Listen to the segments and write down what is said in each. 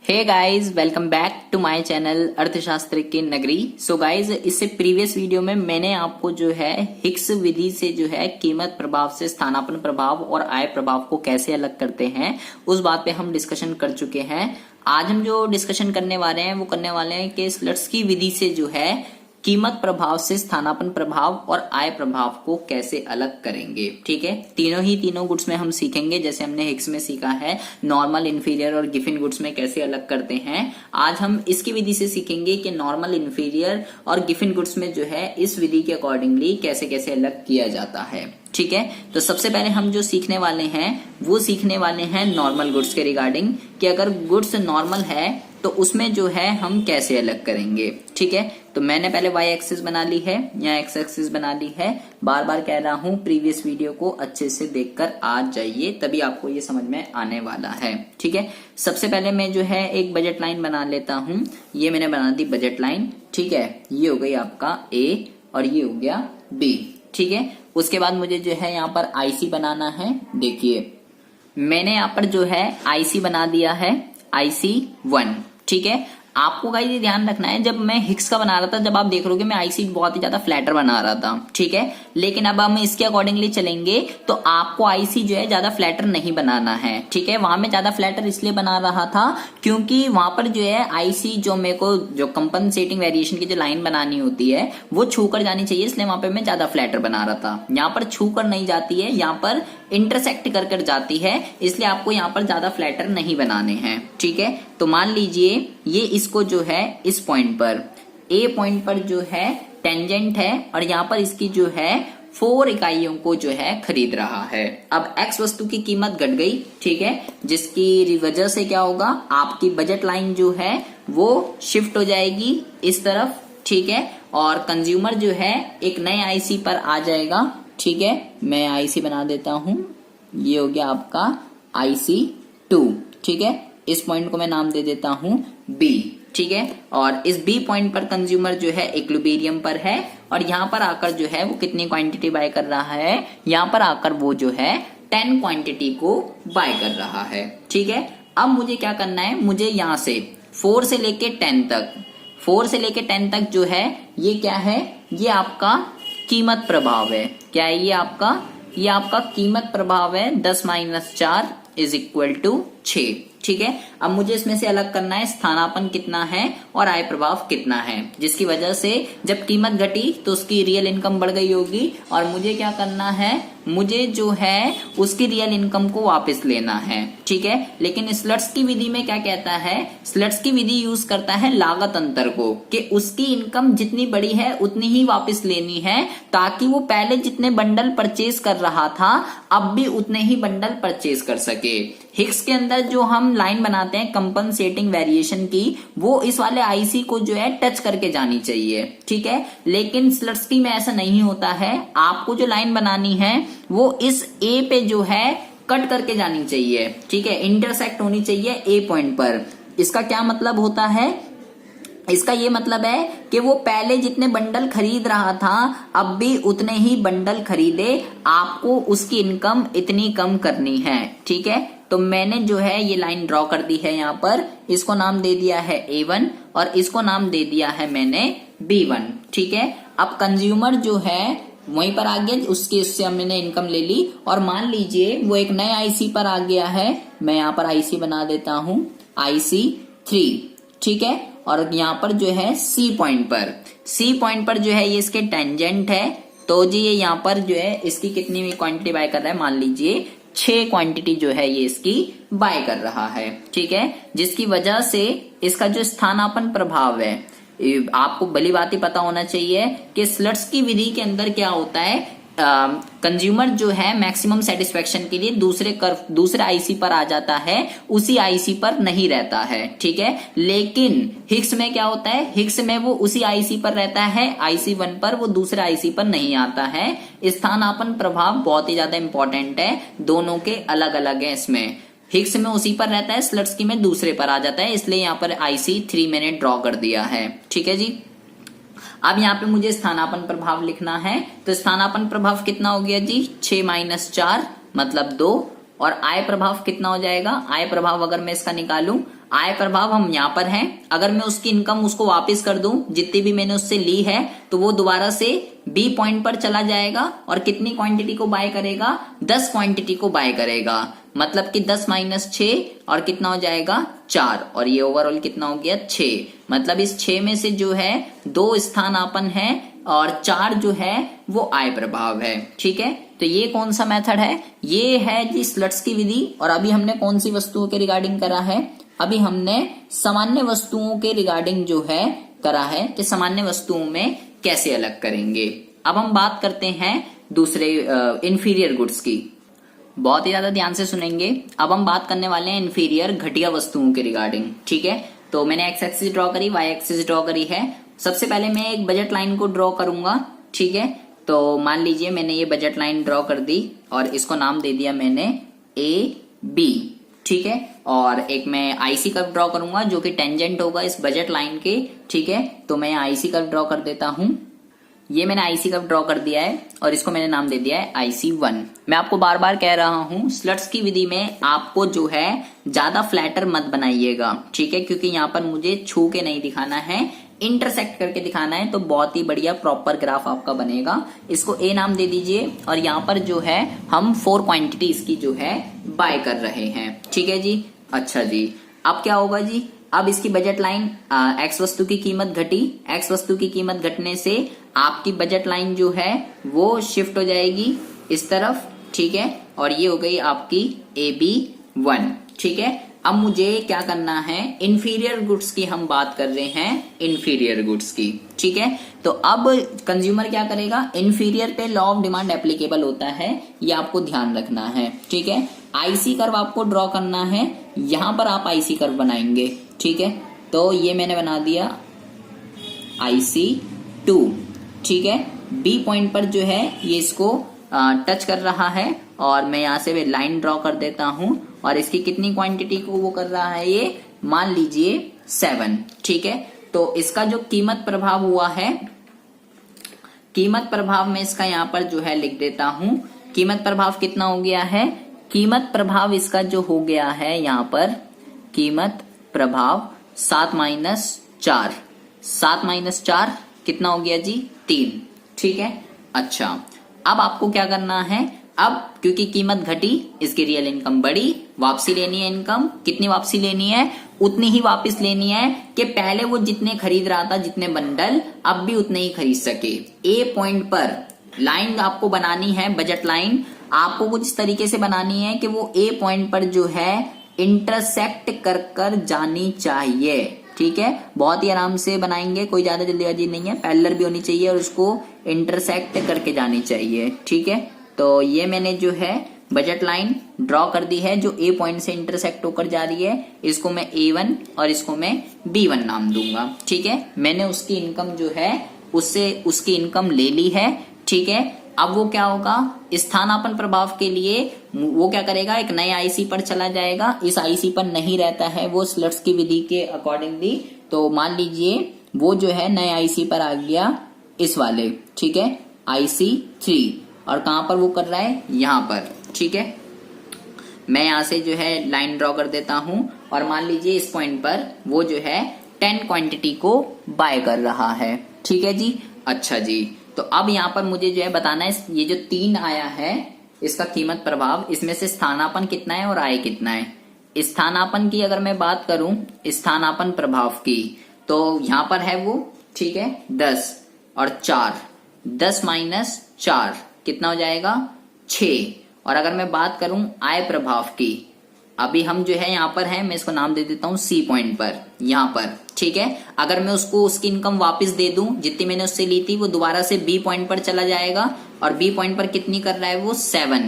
Hey guys, welcome back to my channel अर्थशास्त्र की नगरी। सो गाइस, इससे प्रीवियस वीडियो में मैंने आपको जो है हिक्स विधि से जो है कीमत प्रभाव से स्थानापन्न प्रभाव और आय प्रभाव को कैसे अलग करते हैं उस बात पे हम डिस्कशन कर चुके हैं। आज हम जो डिस्कशन करने वाले हैं वो करने वाले हैं कि स्लट्सकी विधि से जो है कीमत प्रभाव से स्थानापन्न प्रभाव और आय प्रभाव को कैसे अलग करेंगे। ठीक है, तीनों गुड्स में हम सीखेंगे। जैसे हमने हिक्स में सीखा है नॉर्मल, इंफीरियर और गिफिन गुड्स में कैसे अलग करते हैं, आज हम इसकी विधि से सीखेंगे कि नॉर्मल, इंफीरियर और गिफिन गुड्स में जो है इस विधि के अकॉर्डिंगली कैसे कैसे अलग किया जाता है। ठीक है, तो सबसे पहले हम जो सीखने वाले हैं वो सीखने वाले हैं नॉर्मल गुड्स के रिगार्डिंग कि अगर गुड्स नॉर्मल है तो उसमें जो है हम कैसे अलग करेंगे। ठीक है, तो मैंने पहले y एक्सिस बना ली है, यहाँ x एक्सिस बना ली है। बार बार कह रहा हूं प्रीवियस वीडियो को अच्छे से देखकर आ जाइए, तभी आपको ये समझ में आने वाला है। ठीक है, सबसे पहले मैं जो है एक बजट लाइन बना लेता हूं। ये मैंने बना दी बजट लाइन। ठीक है, ये हो गई आपका A और ये हो गया B। ठीक है, उसके बाद मुझे जो है यहाँ पर IC बनाना है। देखिए मैंने यहाँ पर जो है IC बना दिया है, IC1। ठीक है, आपको गाइस ये ध्यान रखना है, जब मैं हिक्स का बना रहा था, जब आप देख रहे हो कि मैं आईसी बहुत ही ज्यादा फ्लैटर बना रहा था। ठीक है, लेकिन अब हम इसके अकॉर्डिंगली चलेंगे तो आपको आईसी जो है ज्यादा फ्लैटर नहीं बनाना है। ठीक है, वहां में ज्यादा फ्लैटर इसलिए बना रहा था क्योंकि वहां पर जो है आईसी जो मेरे को जो कंपनसेटिंग वेरिएशन की जो लाइन बनानी होती है वो छू कर जानी चाहिए, इसलिए वहां पर मैं ज्यादा फ्लैटर बना रहा था। यहाँ पर छू कर नहीं जाती है, यहाँ पर इंटरसेक्ट कर कर जाती है, इसलिए आपको यहाँ पर ज्यादा फ्लैटर नहीं बनाने हैं। ठीक है, तो मान लीजिए ये इसको जो है इस पॉइंट पर ए पॉइंट पर जो है टेंजेंट है और यहाँ पर इसकी जो है 4 इकाइयों को जो है खरीद रहा है। अब एक्स वस्तु की कीमत घट गई। ठीक है, जिसकी वजह से क्या होगा, आपकी बजट लाइन जो है वो शिफ्ट हो जाएगी इस तरफ। ठीक है, और कंज्यूमर जो है एक नए आईसी पर आ जाएगा। ठीक है, मैं आईसी बना देता हूं, ये हो गया आपका IC2। ठीक है, इस पॉइंट को मैं नाम दे देता हूं B। ठीक है, और इस B पॉइंट पर कंज्यूमर जो है इक्विलिब्रियम पर है और यहाँ पर आकर जो है वो कितनी क्वांटिटी बाय कर रहा है, यहाँ पर आकर वो जो है 10 क्वांटिटी को बाय कर रहा है। ठीक है, अब मुझे क्या करना है, मुझे यहाँ से 4 से लेके 10 तक, 4 से लेके 10 तक जो है ये क्या है, ये आपका कीमत प्रभाव है। क्या है ये आपका कीमत प्रभाव है। 10 - 4 = 6। ठीक है, अब मुझे इसमें से अलग करना है स्थानापन्न कितना है और आय प्रभाव कितना है, जिसकी वजह से जब कीमत घटी तो उसकी रियल इनकम बढ़ गई होगी और मुझे क्या करना है, मुझे जो है उसकी रियल इनकम को वापस लेना है। ठीक है, लेकिन स्लट्स की विधि में क्या कहता है, स्लट्स की विधि यूज करता है लागत अंतर को, कि उसकी इनकम जितनी बड़ी है उतनी ही वापस लेनी है, ताकि वो पहले जितने बंडल परचेज कर रहा था अब भी उतने ही बंडल परचेज कर सके। हिक्स के अंदर जो हम लाइन बनाते हैं कंपनसेटिंग वेरिएशन की, वो इस वाले आईसी को जो है टच करके जानी चाहिए। ठीक है, लेकिन स्लट्सकी में ऐसा नहीं होता है, आपको जो लाइन बनानी है वो इस ए पे जो है कट करके जानी चाहिए। ठीक है, इंटरसेक्ट होनी चाहिए ए पॉइंट पर। इसका क्या मतलब होता है, इसका ये मतलब है कि वो पहले जितने बंडल खरीद रहा था अब भी उतने ही बंडल खरीदे, आपको उसकी इनकम इतनी कम करनी है। ठीक है, तो मैंने जो है ये लाइन ड्रॉ कर दी है, यहाँ पर इसको नाम दे दिया है A1 और इसको नाम दे दिया है मैंने B1। ठीक है, अब कंज्यूमर जो है वहीं पर आ गया, उससे हमने इनकम ले ली और मान लीजिए वो एक नए आईसी पर आ गया है। मैं यहाँ पर आईसी बना देता हूं IC3। ठीक है, और यहाँ पर जो है C पॉइंट पर जो है ये इसके टेंजेंट है, तो जी ये यहाँ पर जो है इसकी कितनी क्वांटिटी बाय कर रहा है, मान लीजिए 6 क्वांटिटी जो है ये इसकी बाय कर रहा है। ठीक है, जिसकी वजह से इसका जो स्थानापन्न प्रभाव है, आपको भली बात ही पता होना चाहिए कि स्लट्स की विधि के अंदर क्या होता है, कंज्यूमर जो है मैक्सिमम सेटिस्फेक्शन के लिए दूसरे आईसी पर आ जाता है, उसी आईसी पर नहीं रहता है। ठीक है, लेकिन हिक्स में क्या होता है, हिक्स में वो उसी आईसी पर रहता है, IC1 पर, वो दूसरे आईसी पर नहीं आता है। स्थानापन्न प्रभाव बहुत ही ज्यादा इंपॉर्टेंट है, दोनों के अलग अलग है। इसमें हिक्स में उसी पर रहता है, स्लट्सकी में दूसरे पर आ जाता है, इसलिए यहाँ पर IC3 मैंने ड्रॉ कर दिया है। ठीक है जी, अब यहाँ पे मुझे स्थानापन्न प्रभाव लिखना है, तो स्थानापन्न प्रभाव कितना हो गया जी, 6 - 4 मतलब 2 और आय प्रभाव कितना हो जाएगा, आय प्रभाव अगर मैं इसका निकालूं, आय प्रभाव हम यहां पर हैं, अगर मैं उसकी इनकम उसको वापस कर दूं जितनी भी मैंने उससे ली है, तो वो दोबारा से बी पॉइंट पर चला जाएगा और कितनी क्वांटिटी को बाय करेगा, 10 क्वांटिटी को बाय करेगा। मतलब कि 10 माइनस 6 और कितना हो जाएगा 4, और ये ओवरऑल कितना हो गया 6। मतलब इस 6 में से जो है 2 स्थानापन्न है और 4 जो है वो आय प्रभाव है। ठीक है, तो ये कौन सा मेथड है, ये है जी स्लट्स की विधि। और अभी हमने कौन सी वस्तुओं के रिगार्डिंग करा है, अभी हमने सामान्य वस्तुओं के रिगार्डिंग जो है करा है कि सामान्य वस्तुओं में कैसे अलग करेंगे। अब हम बात करते हैं दूसरे इंफीरियर गुड्स की। बहुत ही ज्यादा ध्यान से सुनेंगे। अब हम बात करने वाले हैं इंफीरियर घटिया वस्तुओं के रिगार्डिंग। ठीक है, तो मैंने एक्स एक्सिस ड्रॉ करी, वाई एक्सिस ड्रॉ करी है। सबसे पहले मैं एक बजट लाइन को ड्रॉ करूंगा। ठीक है, तो मान लीजिए मैंने ये बजट लाइन ड्रॉ कर दी और इसको नाम दे दिया मैंने ए बी। ठीक है, और एक मैं आईसी कर्व ड्रॉ करूंगा जो कि टेंजेंट होगा इस बजट लाइन के। ठीक है, तो मैं आईसी कर्व ड्रॉ कर देता हूं। ये मैंने आईसी कर्व ड्रॉ कर दिया है और इसको मैंने नाम दे दिया है IC1। मैं आपको बार बार कह रहा हूं स्लट्स की विधि में आपको जो है ज्यादा फ्लैटर मत बनाइएगा। ठीक है, क्योंकि यहाँ पर मुझे छू के नहीं दिखाना है, इंटरसेक्ट करके दिखाना है, तो बहुत ही बढ़िया प्रॉपर ग्राफ आपका बनेगा। इसको ए नाम दे दीजिए और यहाँ पर जो है हम 4 क्वांटिटी इसकी जो है बाय कर रहे हैं। ठीक है जी, अच्छा जी, अब क्या होगा जी, अब इसकी बजट लाइन एक्स वस्तु की कीमत घटी, एक्स वस्तु की कीमत घटने से आपकी बजट लाइन जो है वो शिफ्ट हो जाएगी इस तरफ। ठीक है, और ये हो गई आपकी AB1। ठीक है, अब मुझे क्या करना है, इंफीरियर गुड्स की हम बात कर रहे हैं, इंफीरियर गुड्स की। ठीक है, तो अब कंज्यूमर क्या करेगा, इंफीरियर पे लॉ ऑफ डिमांड एप्लीकेबल होता है, ये आपको ध्यान रखना है। ठीक है, आईसी कर्व आपको ड्रॉ करना है, यहां पर आप आईसी कर्व बनाएंगे। ठीक है, तो ये मैंने बना दिया IC2। ठीक है, बी पॉइंट पर जो है ये इसको टच कर रहा है और मैं यहां से लाइन ड्रॉ कर देता हूं और इसकी कितनी क्वांटिटी को वो कर रहा है, ये मान लीजिए 7। ठीक है, तो इसका जो कीमत प्रभाव हुआ है, कीमत प्रभाव में इसका यहां पर जो है लिख देता हूं। कीमत प्रभाव कितना हो गया है, कीमत प्रभाव इसका जो हो गया है यहां पर कीमत प्रभाव 7 माइनस 4, 7 माइनस 4 कितना हो गया जी 3। ठीक है, अच्छा, अब आपको क्या करना है, अब क्योंकि कीमत घटी इसकी रियल इनकम बढ़ी, वापसी लेनी है इनकम, कितनी वापसी लेनी है, उतनी ही वापस लेनी है कि पहले वो जितने खरीद रहा था, जितने बंडल, अब भी उतने ही खरीद सके। ए पॉइंट पर लाइन आपको बनानी है, बजट लाइन आपको कुछ इस तरीके से बनानी है कि वो ए पॉइंट पर जो है इंटरसेक्ट कर कर जानी चाहिए। ठीक है, बहुत ही आराम से बनाएंगे, कोई ज्यादा जल्दीबाजी नहीं है, पैरेलल भी होनी चाहिए और उसको इंटरसेक्ट करके जानी चाहिए। ठीक है, तो ये मैंने जो है बजट लाइन ड्रॉ कर दी है जो ए पॉइंट से इंटरसेक्ट होकर जा रही है, इसको मैं A1 और इसको मैं B1 नाम दूंगा। ठीक है, मैंने उसकी इनकम जो है उससे उसकी इनकम ले ली है। ठीक है, अब वो क्या होगा, स्थानापन्न प्रभाव के लिए वो क्या करेगा, एक नए आईसी पर चला जाएगा। इस आईसी पर नहीं रहता है वो स्लट्स की विधि के अकॉर्डिंगली, तो मान लीजिए वो जो है नए आईसी पर आ गया इस वाले। ठीक है, IC3, और कहां पर वो कर रहा है, यहां पर। ठीक है, मैं यहां से जो है लाइन ड्रॉ कर देता हूं और मान लीजिए इस पॉइंट पर वो जो है 10 क्वांटिटी को बाय कर रहा है। ठीक है जी, अच्छा जी, तो अब यहां पर मुझे जो है बताना है, ये जो 3 आया है इसका कीमत प्रभाव, इसमें से स्थानापन्न कितना है और आय कितना है। स्थानापन्न की अगर मैं बात करूं, स्थानापन्न प्रभाव की, तो यहां पर है वो, ठीक है, 10 और 4, 10 माइनस 4 कितना हो जाएगा 6। और अगर मैं बात करूं आय प्रभाव की, अभी हम जो है यहाँ पर है, मैं इसको नाम दे देता हूँ C पॉइंट पर, यहाँ पर। ठीक है, अगर मैं उसको उसकी इनकम वापस दे दूं जितनी मैंने उससे ली थी, वो दोबारा से B पॉइंट पर चला जाएगा और B पॉइंट पर कितनी कर रहा है वो 7,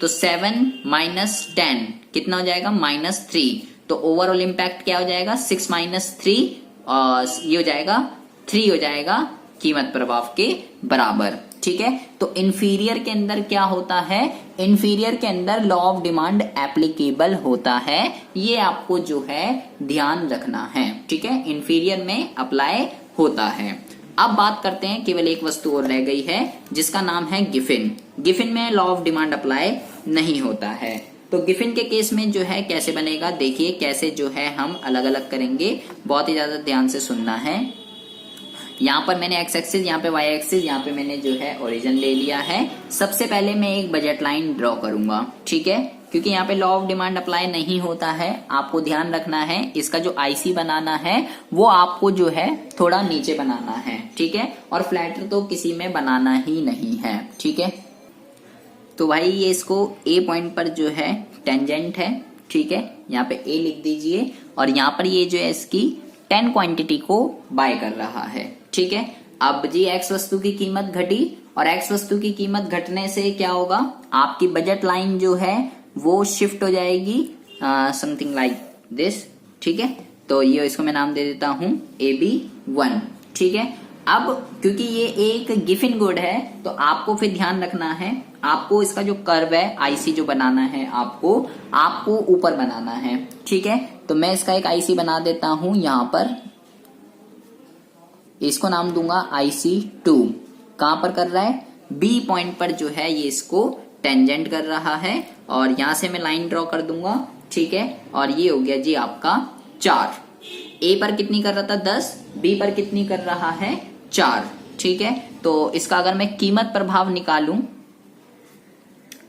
तो 7 माइनस 10 कितना हो जाएगा -3। तो ओवरऑल इम्पैक्ट क्या हो जाएगा 6 माइनस 3, और ये हो जाएगा 3 हो जाएगा कीमत प्रभाव के बराबर। ठीक है, तो इंफीरियर के अंदर क्या होता है, इंफीरियर के अंदर लॉ ऑफ डिमांड एप्लीकेबल होता है, ये आपको जो है ध्यान रखना है। ठीक है, इंफीरियर में अप्लाई होता है। अब बात करते हैं, केवल एक वस्तु और रह गई है जिसका नाम है गिफिन। गिफिन में लॉ ऑफ डिमांड अप्लाई नहीं होता है। तो गिफिन के केस में जो है कैसे बनेगा, देखिए कैसे जो है हम अलग अलग करेंगे, बहुत ही ज्यादा ध्यान से सुनना है। यहाँ पर मैंने एक्स एक्सिस, यहाँ पे वाई एक्सिस, यहाँ पे मैंने जो है ओरिजिन ले लिया है। सबसे पहले मैं एक बजट लाइन ड्रॉ करूंगा, ठीक है, क्योंकि यहाँ पे लॉ ऑफ डिमांड अप्लाई नहीं होता है, आपको ध्यान रखना है। इसका जो आईसी बनाना है वो आपको जो है थोड़ा नीचे बनाना है, ठीक है, और फ्लैटर तो किसी में बनाना ही नहीं है, ठीक है। तो भाई ये इसको ए पॉइंट पर जो है टेंजेंट है, ठीक है, यहाँ पे ए लिख दीजिए, और यहाँ पर ये जो है इसकी 10 क्वांटिटी को बाय कर रहा है, ठीक है। अब जी एक्स वस्तु की कीमत घटी, और एक्स वस्तु की कीमत घटने से क्या होगा, आपकी बजट लाइन जो है वो शिफ्ट हो जाएगी समथिंग लाइक दिस, ठीक है। तो ये इसको मैं नाम दे देता हूं AB1, ठीक है। अब क्योंकि ये एक गिफिन गुड है तो आपको फिर ध्यान रखना है, आपको इसका जो कर्व है आईसी जो बनाना है आपको ऊपर बनाना है, ठीक है। तो मैं इसका एक आईसी बना देता हूं, यहां पर इसको नाम दूंगा IC2। कहां पर कर रहा है, बी पॉइंट पर जो है ये इसको टेंजेंट कर रहा है, और यहां से मैं लाइन ड्रॉ कर दूंगा, ठीक है। और ये हो गया जी आपका 4। ए पर कितनी कर रहा था 10, बी पर कितनी कर रहा है 4, ठीक है। तो इसका अगर मैं कीमत प्रभाव निकालूं,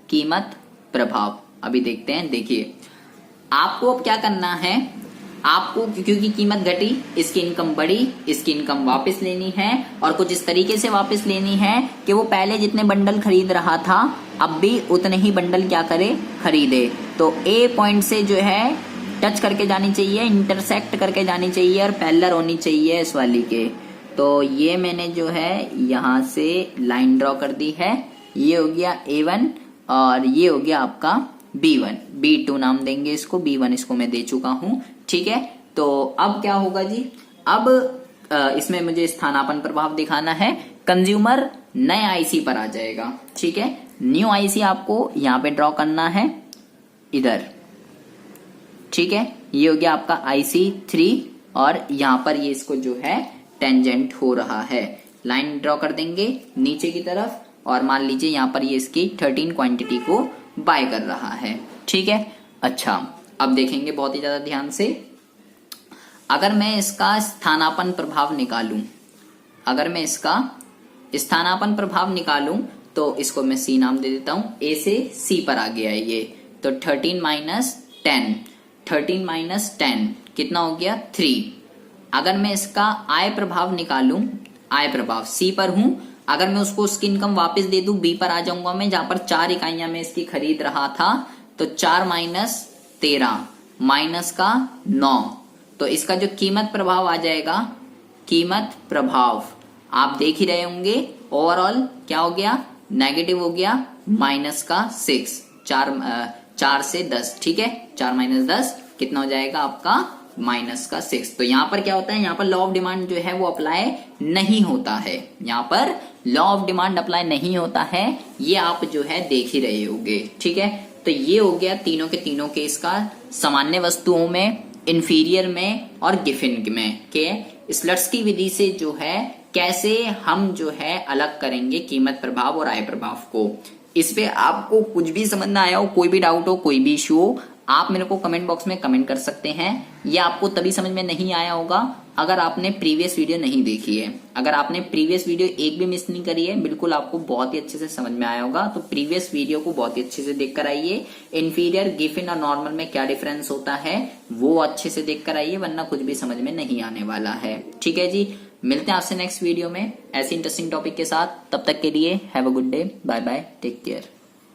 कीमत प्रभाव अभी देखते हैं। देखिए आपको अब क्या करना है, आपको क्योंकि कीमत घटी, इसकी इनकम बढ़ी, इसकी इनकम वापस लेनी है, और कुछ इस तरीके से वापस लेनी है कि वो पहले जितने बंडल खरीद रहा था अब भी उतने ही बंडल क्या करे, खरीदे। तो ए पॉइंट से जो है टच करके जानी चाहिए, इंटरसेक्ट करके जानी चाहिए, और पैरेलल होनी चाहिए इस वाली के। तो ये मैंने जो है यहां से लाइन ड्रॉ कर दी है, ये हो गया A1 और ये हो गया आपका B1, B2 नाम देंगे इसको, B1 इसको मैं दे चुका हूं, ठीक है। तो अब क्या होगा जी, अब इसमें मुझे स्थानापन्न प्रभाव दिखाना है, कंज्यूमर नए आईसी पर आ जाएगा, ठीक है। न्यू आईसी आपको यहां पे ड्रॉ करना है इधर, ठीक है। ये हो गया आपका IC3, और यहां पर ये इसको जो है टेंजेंट हो रहा है, लाइन ड्रॉ कर देंगे नीचे की तरफ, और मान लीजिए यहां पर ये इसकी 13 क्वांटिटी को बाय कर रहा है, ठीक है। अच्छा अब देखेंगे बहुत ही ज्यादा ध्यान से, अगर मैं इसका स्थानापन्न प्रभाव निकालूं, अगर मैं इसका स्थानापन्न प्रभाव निकालूं तो इसको मैं C नाम दे देता हूं, A से C पर आ गया है ये, तो 13 माइनस 10 कितना हो गया 3। अगर मैं इसका आय प्रभाव निकालूं, आय प्रभाव C पर हूं, अगर मैं उसको उसकी इनकम वापस दे दूं B पर आ जाऊंगा मैं, जहां पर 4 इकाइयां मैं इसकी खरीद रहा था, तो 4 माइनस 13 माइनस का 9, तो इसका जो कीमत प्रभाव आ जाएगा, कीमत प्रभाव आप देख ही रहे होंगे, ओवरऑल क्या हो गया, नेगेटिव हो गया, माइनस का 6, 4 से 10, ठीक है, 4 माइनस 10 कितना हो जाएगा आपका माइनस का 6। तो यहां पर क्या होता है, यहां पर लॉ ऑफ डिमांड जो है वो अप्लाई नहीं होता है, यहां पर लॉ ऑफ डिमांड अप्लाई नहीं होता है, ये आप जो है देख ही रहे होंगे, ठीक है। तो ये हो गया तीनों के तीनों केस का, सामान्य वस्तुओं में, इंफीरियर में और गिफिन में के स्लट्स की विधि से जो है कैसे हम जो है अलग करेंगे कीमत प्रभाव और आय प्रभाव को। इस पे आपको कुछ भी समझ ना आया हो, कोई भी डाउट हो, कोई भी इश्यू हो, आप मेरे को कमेंट बॉक्स में कमेंट कर सकते हैं। ये आपको तभी समझ में नहीं आया होगा अगर आपने प्रीवियस वीडियो नहीं देखी है। अगर आपने प्रीवियस वीडियो एक भी मिस नहीं करी है, बिल्कुल आपको बहुत ही अच्छे से समझ में आया होगा। तो प्रीवियस वीडियो को बहुत ही अच्छे से देख कर आइए, इंफीरियर, गिफिन और नॉर्मल में क्या डिफरेंस होता है वो अच्छे से देख कर आइए, वरना कुछ भी समझ में नहीं आने वाला है, ठीक है जी। मिलते हैं आपसे नेक्स्ट वीडियो में ऐसी इंटरेस्टिंग टॉपिक के साथ, तब तक के लिए have a good day, bye bye, take care.